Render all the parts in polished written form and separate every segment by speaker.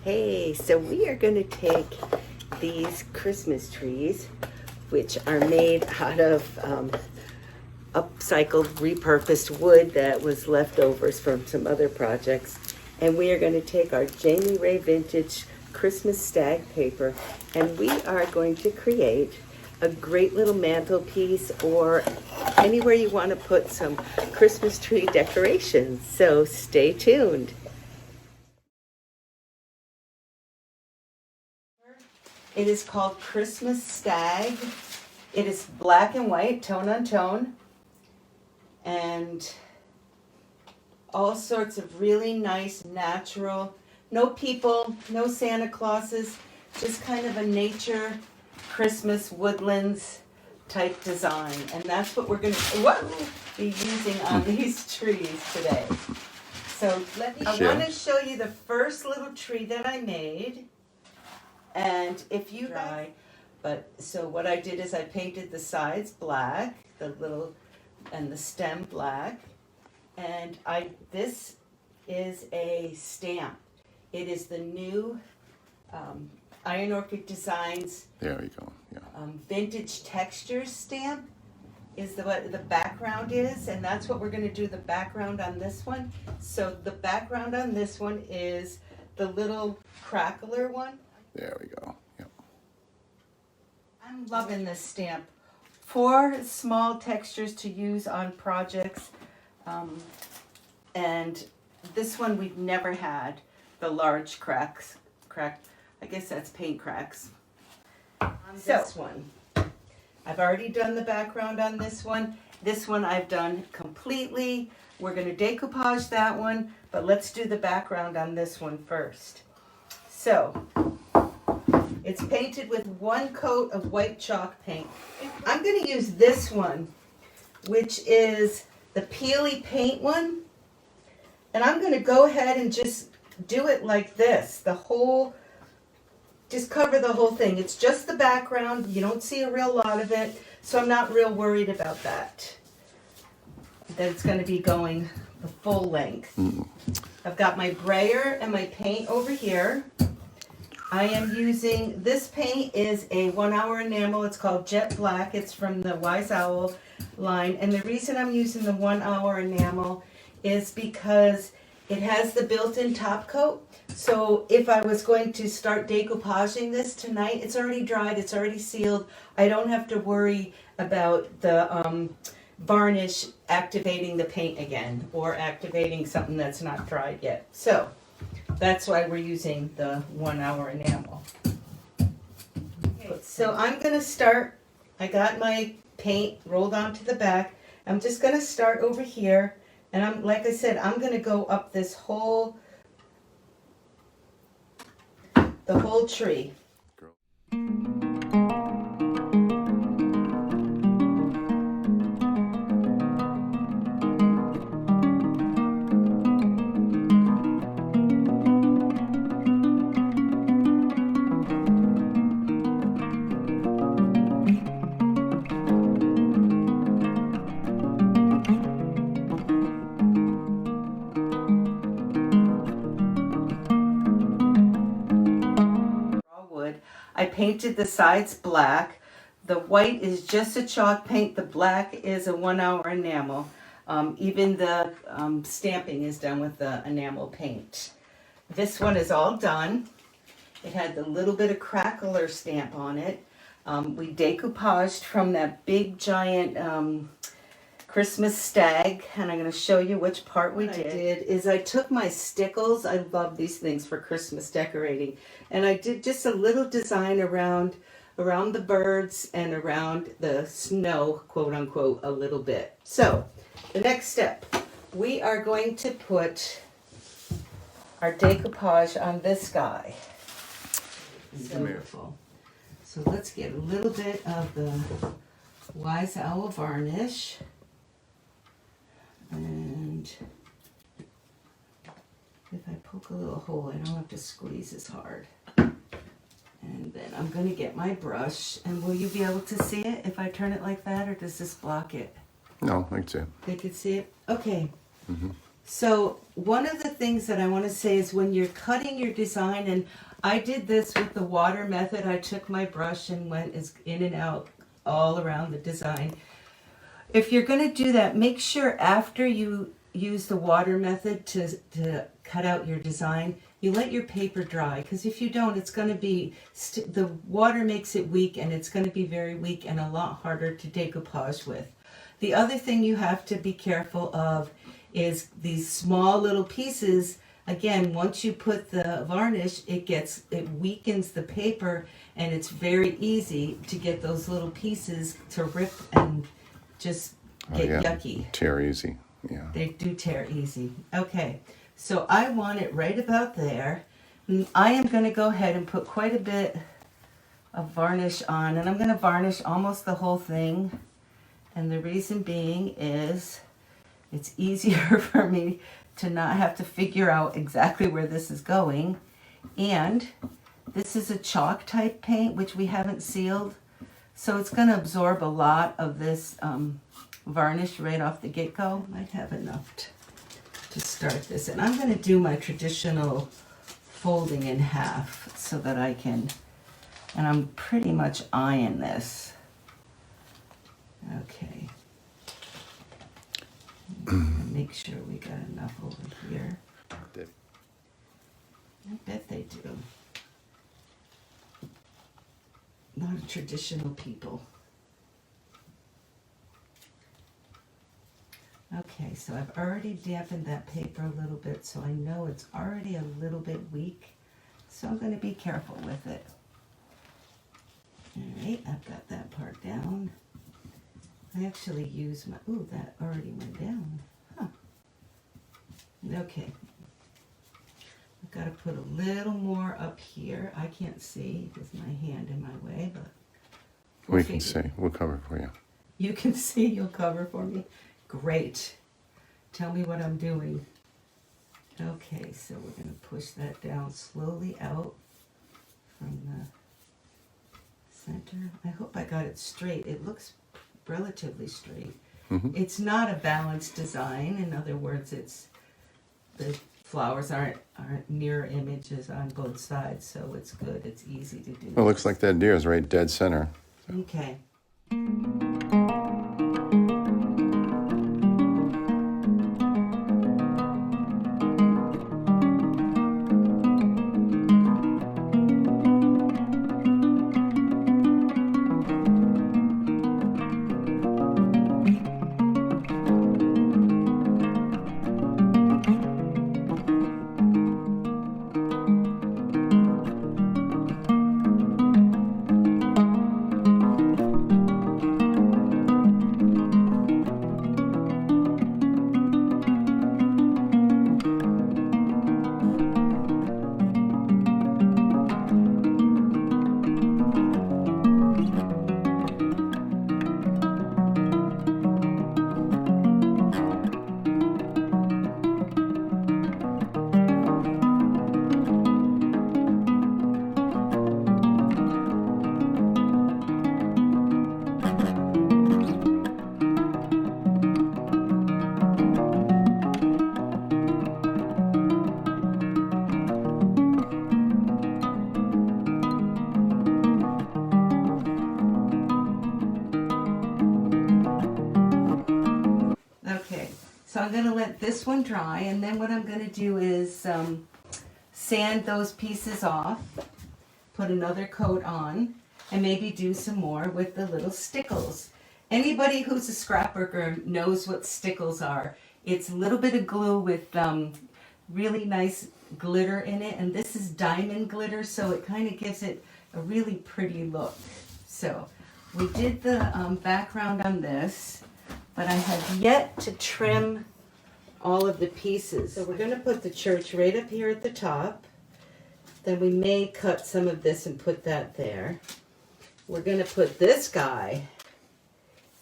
Speaker 1: Hey, so we are going to take these Christmas trees, which are made out of upcycled, repurposed wood that was leftovers from some other projects. And we are going to take our Jami Ray Vintage Christmas Stag paper, and we are going to create a great little mantelpiece or anywhere you want to put some Christmas tree decorations. So stay tuned. It is called Christmas Stag. It is black and white, tone on tone, and all sorts of really nice, natural, no people, no Santa Clauses, just kind of a nature, Christmas woodlands type design. And that's what we're going to be using on these trees today. So I want to show you the first little tree that I made. And if you so what I did is I painted the sides black, and the stem black, and this is a stamp. It is the new Iron Orchid Designs.
Speaker 2: There we go. Yeah.
Speaker 1: Vintage Textures Stamp is what the background is, and that's what we're going to do the background on this one. So the background on this one is the little crackler one.
Speaker 2: There we go. Yep.
Speaker 1: I'm loving this stamp. 4 small textures to use on projects. And this one we've never had the large cracks. I guess that's paint cracks. On this one, I've already done the background on this one. This one I've done completely. We're going to decoupage that one, but let's do the background on this one first. So, it's painted with 1 coat of white chalk paint. I'm going to use this one, which is the peely paint one. And I'm going to go ahead and just do it like this. Just cover the whole thing. It's just the background. You don't see a real lot of it. So I'm not real worried about that. That it's going to be going the full length. I've got my brayer and my paint over here. I am using, this paint is a 1 hour enamel. It's called Jet Black. It's from the Wise Owl line. And the reason I'm using the 1 hour enamel is because it has the built-in top coat. So if I was going to start decoupaging this tonight, it's already dried, it's already sealed. I don't have to worry about the varnish activating the paint again or activating something that's not dried yet. So that's why we're using the 1 hour enamel. Okay, so I'm going to start, I got my paint rolled onto the back. I'm just going to start over here, and like I said, I'm going to go up this the whole tree. I painted the sides black. The white is just a chalk paint. The black is a 1 hour enamel. Even the stamping is done with the enamel paint. This one is all done. It had the little bit of crackler stamp on it. We decoupaged from that big giant Christmas Stag, and I'm going to show you which part we did. I took my stickles. I love these things for Christmas decorating, and I did just a little design around the birds and around the snow, quote unquote, a little bit. So the next step, we are going to put our decoupage on this guy. Beautiful. So let's get a little bit of the Wise Owl varnish. And if I poke a little hole, I don't have to squeeze as hard. And then I'm going to get my brush. And will you be able to see it if I turn it like that, or does this block it?
Speaker 2: No, I can see it.
Speaker 1: They can see it? Okay. So one of the things that I want to say is when you're cutting your design, and I did this with the water method, I took my brush and went in and out all around the design. If you're going to do that, make sure after you use the water method to cut out your design, you let your paper dry, because if you don't, it's going to be, the water makes it weak, and it's going to be very weak and a lot harder to decoupage with. The other thing you have to be careful of is these small little pieces. Again, once you put the varnish, it weakens the paper, and it's very easy to get those little pieces to rip and just get yucky.
Speaker 2: Tear easy, yeah.
Speaker 1: They do tear easy. Okay, so I want it right about there. And I am going to go ahead and put quite a bit of varnish on, and I'm going to varnish almost the whole thing. And the reason being is it's easier for me to not have to figure out exactly where this is going. And this is a chalk type paint, which we haven't sealed. So it's going to absorb a lot of this varnish right off the get-go. Might have enough to start this. And I'm going to do my traditional folding in half so that I can, and I'm pretty much eyeing this. Okay. Make sure we got enough over here. I bet they do. A lot of traditional people. Okay, so I've already dampened that paper a little bit, so I know it's already a little bit weak. So I'm going to be careful with it. All right, I've got that part down. I actually used my, ooh, that already went down. Huh. Okay. I've got to put a little more up here. I can't see with my hand in my way, but
Speaker 2: we can see. We'll cover for you.
Speaker 1: You can see, you'll cover for me? Great. Tell me what I'm doing. Okay, so we're going to push that down slowly out from the center. I hope I got it straight. It looks relatively straight. It's not a balanced design. In other words, it's the flowers aren't mirror images on both sides, so it's good. It's easy to do.
Speaker 2: Well, it looks like that deer is right dead center.
Speaker 1: Okay. So I'm going to let this one dry, and then what I'm going to do is sand those pieces off, put another coat on, and maybe do some more with the little stickles. Anybody who's a scrapbooker knows what stickles are. It's a little bit of glue with really nice glitter in it, and this is diamond glitter, so it kind of gives it a really pretty look. So we did the background on this, but I have yet to trim all of the pieces. So we're going to put the church right up here at the top. Then we may cut some of this and put that there. We're going to put this guy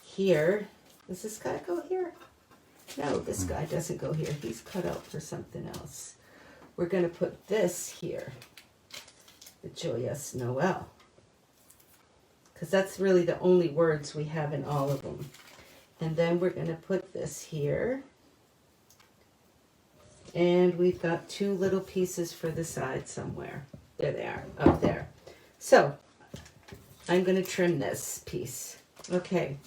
Speaker 1: here. Does this guy go here? No, this guy doesn't go here. He's cut out for something else. We're going to put this here, the Joyous Noel, because that's really the only words we have in all of them. And then we're going to put this here. And we've got 2 little pieces for the side somewhere. There they are, up there. So I'm going to trim this piece. Okay,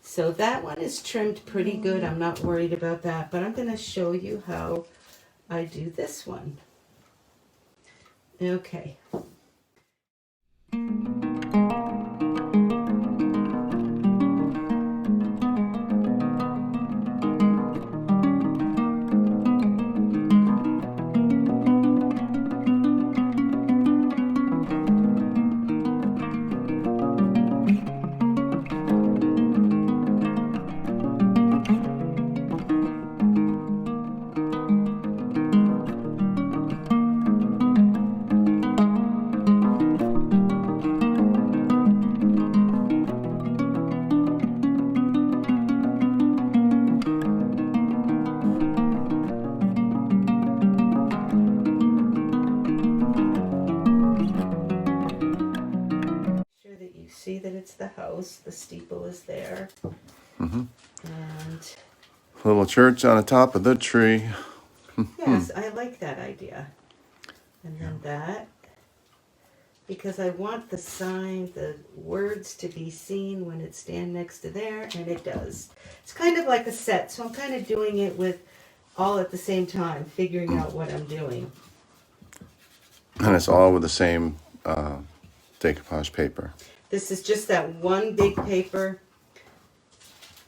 Speaker 1: so that one is trimmed pretty good. I'm not worried about that, but I'm going to show you how I do this one. Okay. See that it's the house, the steeple is there.
Speaker 2: Mm-hmm.
Speaker 1: And
Speaker 2: Little church on the top of the tree.
Speaker 1: yes, I like that idea. And then that, because I want the sign, the words to be seen when it stand next to there, and it does. It's kind of like a set, so I'm kind of doing it with all at the same time, figuring out what I'm doing.
Speaker 2: And it's all with the same decoupage paper.
Speaker 1: This is just that one big paper,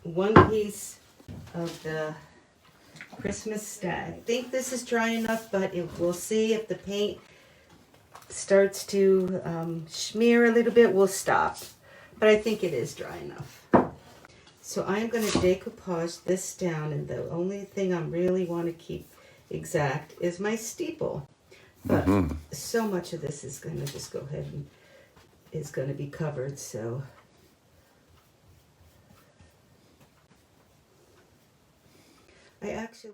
Speaker 1: one piece of the Christmas Stag. I think this is dry enough, but we'll see if the paint starts to smear a little bit, we'll stop. But I think it is dry enough. So I'm going to decoupage this down, and the only thing I really want to keep exact is my steeple. But so much of this is going to just go ahead and is going to be covered, so I actually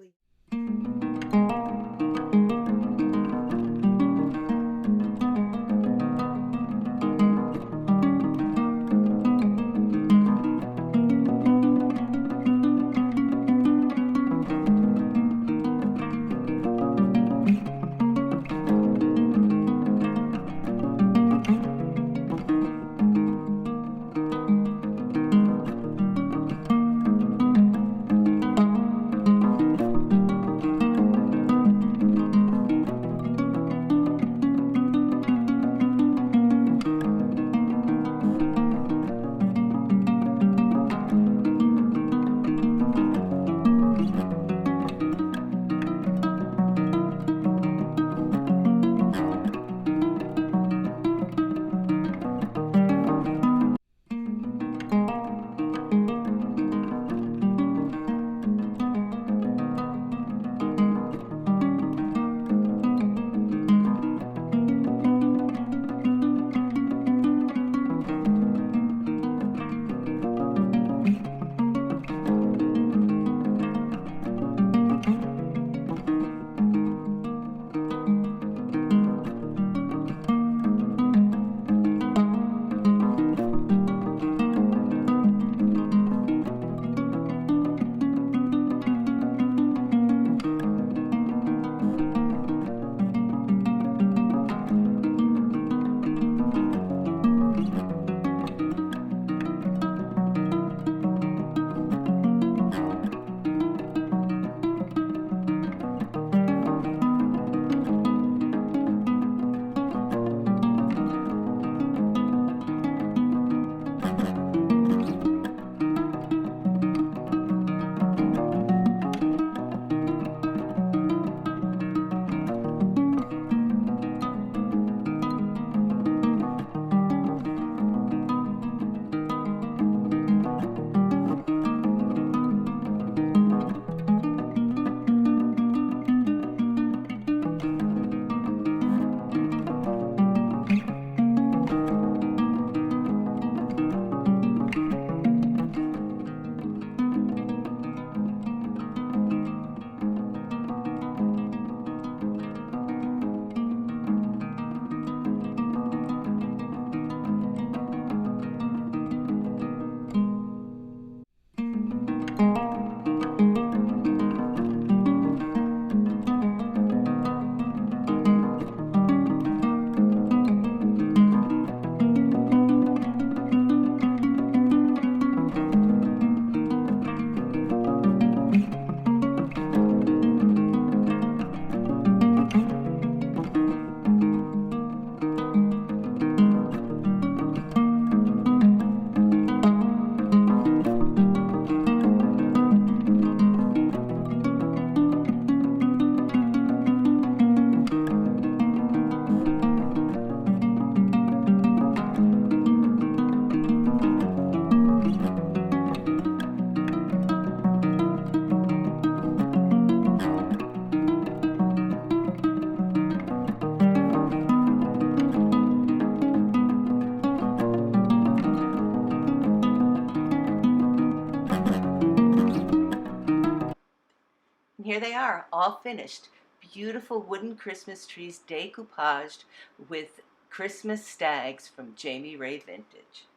Speaker 1: And here they are, all finished. Beautiful wooden Christmas trees decoupaged with Christmas stags from Jami Ray Vintage.